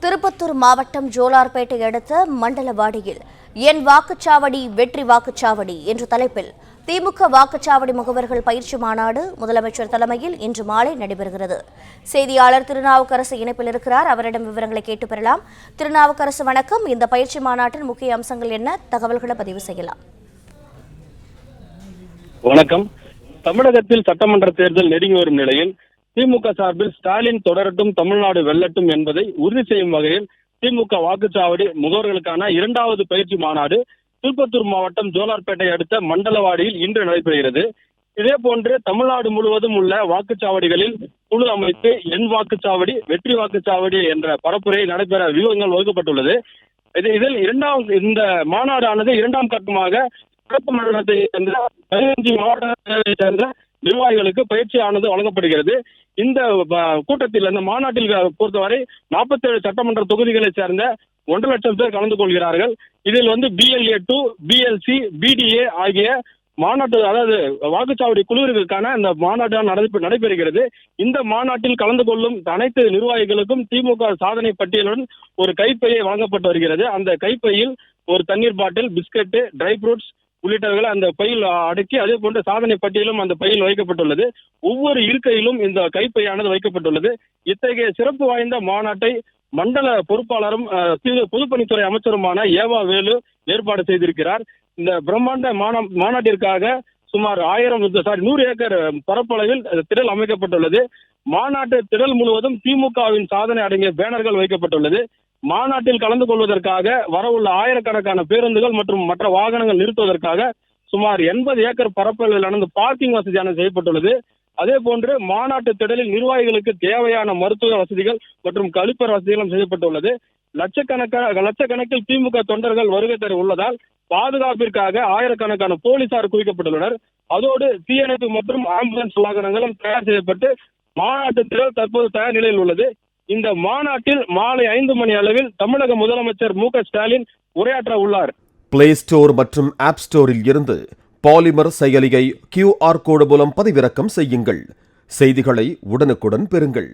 திருப்பத்தூர் மாவட்டம் ஜோலார்பேட்டை அடுத்த மண்டலவாடியில் என் வாக்குச்சாவடி வெற்றி வாக்குச்சாவடி என்ற தலைப்பில் திமுக வாக்குச்சாவடி முகவர்கள் பயிற்சி மாநாடு முதலமைச்சர் தலைமையில் இன்று மாலை நடைபெறுகிறது. செய்தியாளர் திருநாவுக்கரசு இணைப்பில் இருக்கிறார். அவரிடம் விவரங்களை கேட்டு பெறலாம். திருநாவுக்கரசு, வணக்கம். இந்த பயிற்சி மாநாட்டின் முக்கிய அம்சங்கள் என்ன? தகவல்களை பதிவு செய்யலாம். வணக்கம். தமிழகத்தில் சட்டமன்ற தேர்தல் நெருங்கி வரும் நிலையில் திமுக சார்பில் ஸ்டாலின் தொடரட்டும் தமிழ்நாடு வெல்லட்டும் என்பதை உறுதி செய்யும் வகையில் திமுக வாக்குச்சாவடி முகவர்களுக்கான இரண்டாவது பயிற்சி மாநாடு திருப்பத்தூர் மாவட்டம் ஜோலார்பேட்டை அடுத்த மண்டலவாடியில் இன்று நடைபெறுகிறது. இதேபோன்று தமிழ்நாடு முழுவதும் உள்ள வாக்குச்சாவடிகளில் குழு அமைத்து என் வாக்குச்சாவடி வெற்றி வாக்குச்சாவடி என்ற பரப்புரை நடைபெற வியூகங்கள் வகுக்கப்பட்டுள்ளது. இதில் இந்த மாநாடானது இரண்டாம் கட்டமாக சிறப்பு மண்டலத்தை சேர்ந்த 15 மாவட்டத்தை சேர்ந்த நிர்வாகிகளுக்கு பயிற்சியானது வழங்கப்படுகிறது. இந்த கூட்டத்தில் இந்த மாநாட்டில் பொறுத்தவரை 47 சட்டமன்ற தொகுதிகளை சேர்ந்த 1 லட்சம் பேர் கலந்து கொள்கிறார்கள். இதில் BLA 2, BLC, BDA ஆகிய மாநாட்டு, அதாவது வாக்குச்சாவடி குழுவிற்கான இந்த மாநாடு நடைபெறுகிறது. இந்த மாநாட்டில் கலந்து கொள்ளும் அனைத்து நிர்வாகிகளுக்கும் திமுக சாதனை பட்டியலுடன் ஒரு கைப்பையை வழங்கப்பட்டு வருகிறது. அந்த கைப்பையில் ஒரு தண்ணீர் பாட்டில், பிஸ்கட், ட்ரை ஃப்ரூட்ஸ் உள்ளிட்டவர்களை அந்த பையில் அடக்கி, அதே போன்ற சாதனை பட்டியலும் அந்த பையில் வைக்கப்பட்டுள்ளது. ஒவ்வொரு இருக்கையிலும் இந்த கைப்பையானது வைக்கப்பட்டுள்ளது. இத்தகைய சிறப்பு வாய்ந்த மாநாட்டை மண்டல பொறுப்பாளரும் பொதுப்பணித்துறை அமைச்சருமான ஏவா வேலு ஏற்பாடு செய்திருக்கிறார். இந்த பிரம்மாண்ட மாநாட்டிற்காக சுமார் 100 ஏக்கர் பரப்பளவில் திடல் அமைக்கப்பட்டுள்ளது. மாநாட்டு திடல் முழுவதும் திமுகவின் சாதனை அடங்கிய பேனர்கள் வைக்கப்பட்டுள்ளது. மாநாட்டில் கலந்து கொள்வதற்காக வரவுள்ள ஆயிரக்கணக்கான பேருந்துகள் மற்றும் மற்ற வாகனங்கள் நிறுத்துவதற்காக சுமார் 80 ஏக்கர் பரப்பளவிலான பார்க்கிங் வசதியான செய்யப்பட்டுள்ளது. அதே போன்று மாநாட்டு திடலில் நிர்வாகிகளுக்கு தேவையான மருத்துவ வசதிகள் மற்றும் கழிப்பற வசதிகளும் செய்யப்பட்டுள்ளது. லட்சக்கணக்கில் திமுக தொண்டர்கள் வருகை தர உள்ளதால் பாதுகாப்பிற்காக ஆயிரக்கணக்கான போலீசார் குவிக்கப்பட்டுள்ளனர். அதோடு தீயணைப்பு மற்றும் ஆம்புலன்ஸ் வாகனங்களும் தயார் செய்யப்பட்டு மாநாட்டு திடல் தற்போது தயார் நிலையில் உள்ளது. இந்த மாநாட்டில் மாலை 5 மணி அளவில் தமிழக முதலமைச்சர் மு.க. ஸ்டாலின் உரையாற்ற உள்ளார். பிளே ஸ்டோர் மற்றும் ஆப் ஸ்டோரில் இருந்து பாலிமர் செயலியை QR கோடு மூலம் பதிவிறக்கம் செய்யுங்கள். செய்திகளை உடனுக்குடன் பெறுங்கள்.